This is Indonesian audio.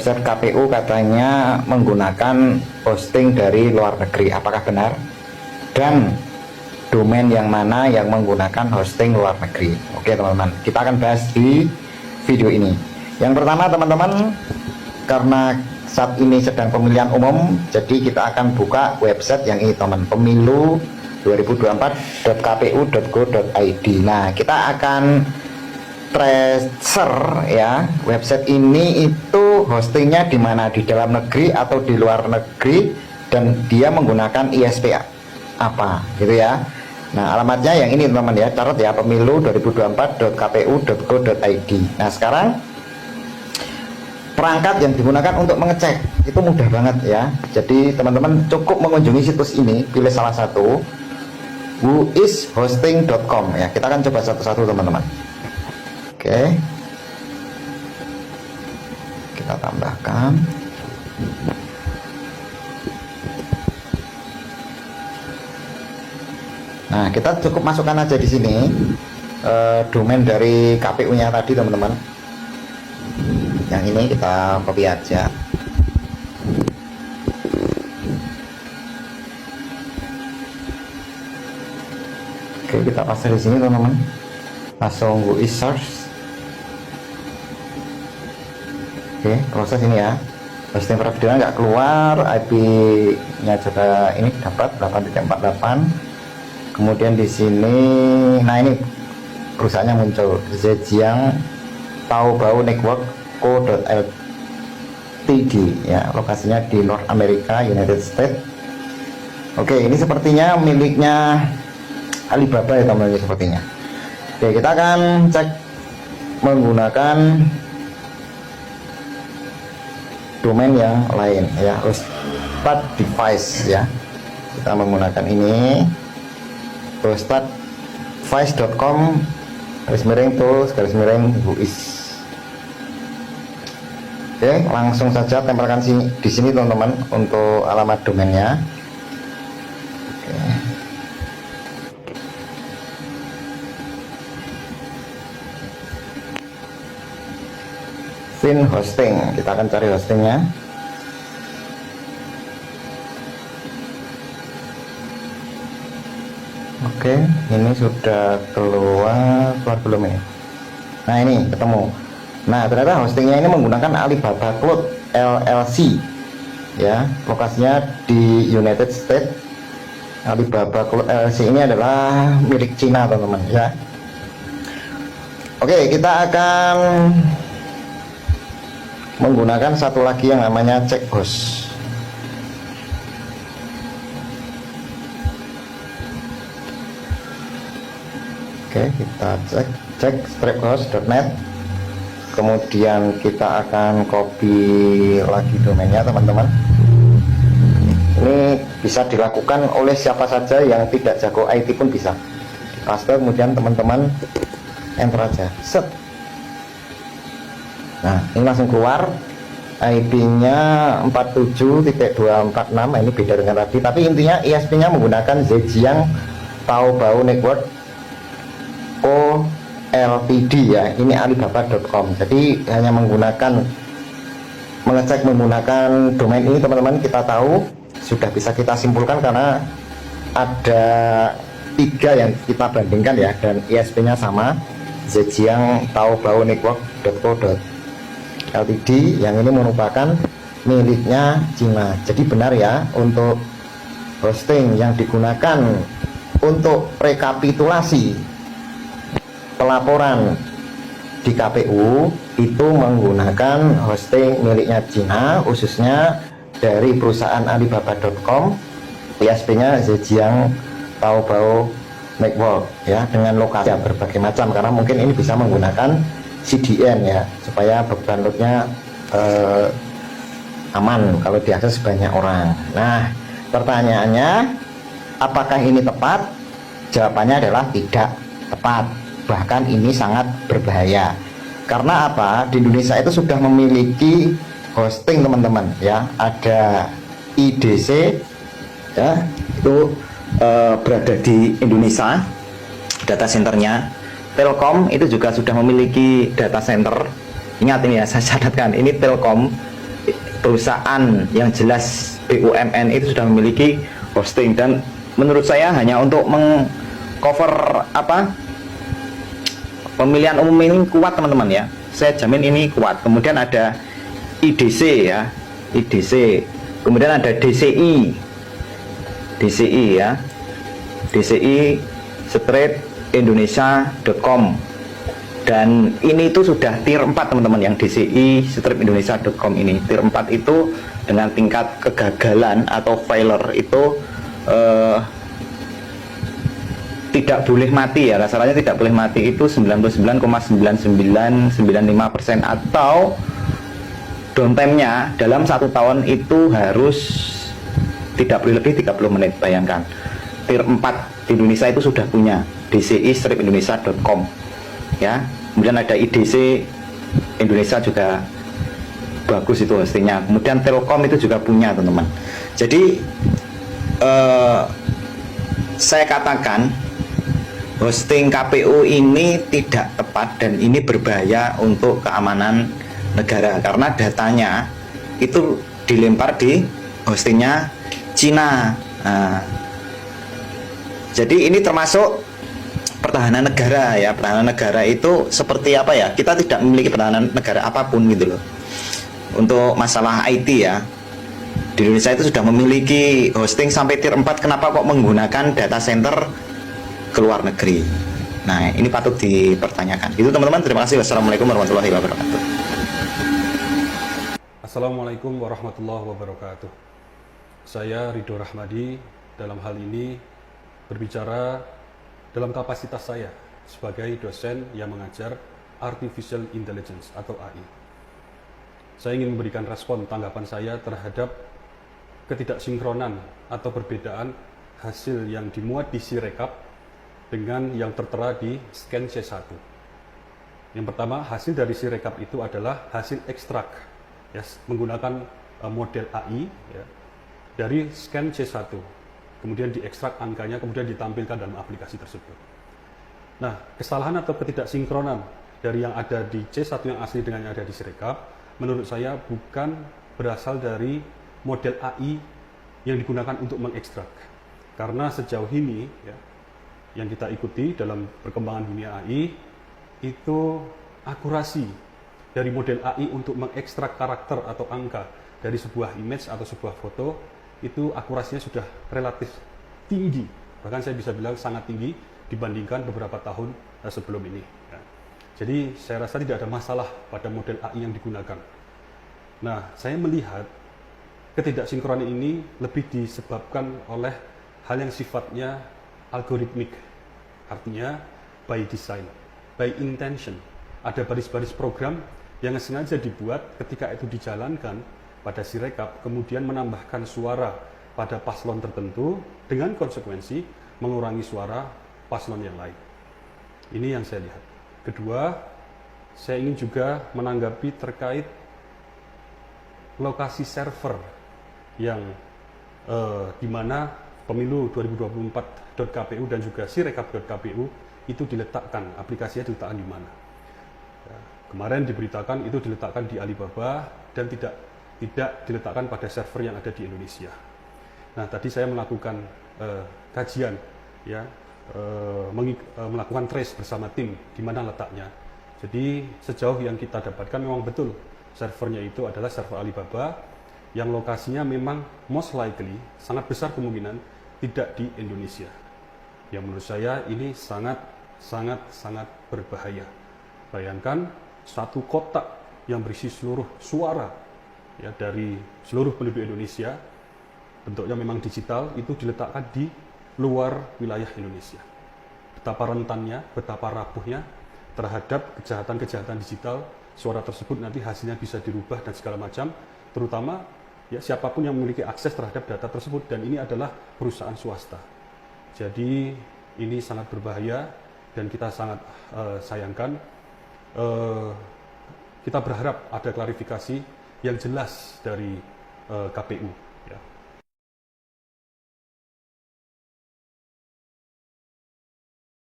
website KPU katanya menggunakan hosting dari luar negeri. Apakah benar? Dan domain yang mana yang menggunakan hosting luar negeri? Oke teman-teman, kita akan bahas di video ini. Yang pertama teman-teman, karena saat ini sedang pemilihan umum, jadi kita akan buka website yang ini teman, pemilu 2024.kpu.go.id. Nah, kita akan tracer ya, website ini itu hostingnya di mana, di dalam negeri atau di luar negeri, dan dia menggunakan ISP apa gitu ya. Nah, alamatnya yang ini teman-teman ya, catat ya, pemilu 2024.kpu.go.id. Nah, sekarang perangkat yang digunakan untuk mengecek itu mudah banget ya. Jadi teman-teman cukup mengunjungi situs ini, pilih salah satu, whoishosting.com ya. Kita akan coba satu-satu teman-teman. Oke, kita tambahkan. Nah, kita cukup masukkan aja di sini domain dari KPU-nya tadi teman-teman. Yang ini kita copy aja. Oke, kita pasang di sini teman-teman. Langsung whois search. Oke, proses ini ya. Hosting provider nggak keluar, IP-nya juga ini dapat 8.48. Kemudian di sini, nah ini perusahaannya muncul, Zhejiang Taobao Network Co.ltd ya, lokasinya di North America, United States. Oke, ini sepertinya miliknya Alibaba ya teman-teman, sepertinya. Oke, kita akan cek menggunakan domain yang lain ya, Ustad Device ya. Kita menggunakan ini, ustaddevice.com /tools/whois. Oke, langsung saja tempelkan di sini teman-teman untuk alamat domainnya. Oke. Fin hosting, kita akan cari hostingnya. Oke, ini sudah keluar belum ini? Nah, ini ketemu. Nah, ternyata hostingnya ini menggunakan Alibaba Cloud LLC ya, lokasinya di United States. Alibaba Cloud LLC ini adalah milik Cina teman-teman ya. Oke, kita akan menggunakan satu lagi yang namanya check host. Oke, kita cek striphost.net. Kemudian kita akan copy lagi domainnya teman-teman. Ini bisa dilakukan oleh siapa saja yang tidak jago IT pun bisa. Paste, kemudian teman-teman enter aja, set. Nah, ini langsung keluar. IP-nya 47.246. Ini beda dengan tadi, tapi intinya ISP-nya menggunakan Zhejiang Taobao Network Co.ltd ya. Ini alibaba.com. Jadi hanya mengecek menggunakan domain ini teman-teman, kita tahu sudah bisa kita simpulkan karena ada 3 yang kita bandingkan ya, dan ISP-nya sama, Zhejiang Taobao Network.co.ltd, yang ini merupakan miliknya Cina. Jadi benar ya, untuk hosting yang digunakan untuk rekapitulasi pelaporan di KPU itu menggunakan hosting miliknya Cina, khususnya dari perusahaan alibaba.com. ISP-nya Zhejiang Taobao Network ya, dengan lokasi ya, berbagai macam, karena mungkin ini bisa menggunakan CDN ya, supaya beban loadnya aman kalau diakses banyak orang. Nah, pertanyaannya, apakah ini tepat? Jawabannya adalah tidak tepat, bahkan ini sangat berbahaya. Karena apa? Di Indonesia itu sudah memiliki hosting teman-teman ya, ada IDC ya, itu berada di Indonesia data centernya. Telkom itu juga sudah memiliki data center. Ingat ini ya, saya catatkan, ini Telkom perusahaan yang jelas BUMN itu sudah memiliki hosting, dan menurut saya hanya untuk mengcover pemilihan umum ini kuat teman-teman ya, saya jamin ini kuat. Kemudian ada IDC ya, IDC, kemudian ada DCI ya, DCI Indonesia.com, dan ini itu sudah tier 4 teman-teman, yang DCI Indonesia.com ini tier 4 itu dengan tingkat kegagalan atau failure itu tidak boleh mati ya, rasa-rasanya tidak boleh mati itu 99,9995%, atau downtime-nya dalam 1 tahun itu harus tidak boleh lebih 30 menit. Bayangkan, tier 4 di Indonesia itu sudah punya DCI-Indonesia.com ya. Kemudian ada IDC Indonesia juga bagus itu hostingnya. Kemudian Telkom itu juga punya teman-teman. Jadi saya katakan hosting KPU ini tidak tepat dan ini berbahaya untuk keamanan negara, karena datanya itu dilempar di hostingnya Cina. Jadi ini termasuk pertahanan negara ya. Pertahanan negara itu seperti apa ya, kita tidak memiliki pertahanan negara apapun gitu loh. Untuk masalah IT ya, di Indonesia itu sudah memiliki hosting sampai tier 4, kenapa kok menggunakan data center ke luar negeri? Nah, ini patut dipertanyakan. Itu teman-teman, terima kasih. Wassalamualaikum warahmatullahi wabarakatuh. Assalamualaikum warahmatullahi wabarakatuh. Saya Ridho Rahmadi, dalam hal ini berbicara dalam kapasitas saya sebagai dosen yang mengajar Artificial Intelligence atau AI. Saya ingin memberikan respon tanggapan saya terhadap ketidaksinkronan atau perbedaan hasil yang dimuat di Sirekap dengan yang tertera di scan C1. Yang pertama, hasil dari Sirekap itu adalah hasil ekstrak ya, menggunakan model AI ya, dari scan C1. Kemudian diekstrak angkanya, kemudian ditampilkan dalam aplikasi tersebut. Nah, kesalahan atau ketidaksinkronan dari yang ada di C1 yang asli dengan yang ada di Sirekap, menurut saya bukan berasal dari model AI yang digunakan untuk mengekstrak. Karena sejauh ini ya, yang kita ikuti dalam perkembangan dunia AI, itu akurasi dari model AI untuk mengekstrak karakter atau angka dari sebuah image atau sebuah foto, itu akurasinya sudah relatif tinggi. Bahkan saya bisa bilang sangat tinggi dibandingkan beberapa tahun sebelum ini. Ya. Jadi saya rasa tidak ada masalah pada model AI yang digunakan. Nah, saya melihat ketidaksinkronan ini lebih disebabkan oleh hal yang sifatnya algoritmik, artinya by design, by intention. Ada baris-baris program yang sengaja dibuat ketika itu dijalankan pada Sirekap, kemudian menambahkan suara pada paslon tertentu dengan konsekuensi mengurangi suara paslon yang lain. Ini yang saya lihat. Kedua, saya ingin juga menanggapi terkait lokasi server yang di mana pemilu 2024.kpu dan juga sirekap.kpu itu diletakkan, aplikasinya diletakkan di mana. Ya, kemarin diberitakan itu diletakkan di Alibaba dan tidak diletakkan pada server yang ada di Indonesia. Nah, tadi saya melakukan kajian, ya, melakukan trace bersama tim di mana letaknya. Jadi sejauh yang kita dapatkan memang betul servernya itu adalah server Alibaba yang lokasinya memang most likely, sangat besar kemungkinan tidak di Indonesia. Yang menurut saya ini sangat berbahaya. Bayangkan satu kotak yang berisi seluruh suara ya dari seluruh penduduk Indonesia, bentuknya memang digital, itu diletakkan di luar wilayah Indonesia. Betapa rentannya, betapa rapuhnya terhadap kejahatan-kejahatan digital, suara tersebut nanti hasilnya bisa dirubah dan segala macam, terutama ya siapapun yang memiliki akses terhadap data tersebut, dan ini adalah perusahaan swasta. Jadi ini sangat berbahaya dan kita sangat sayangkan. Kita berharap ada klarifikasi yang jelas dari KPU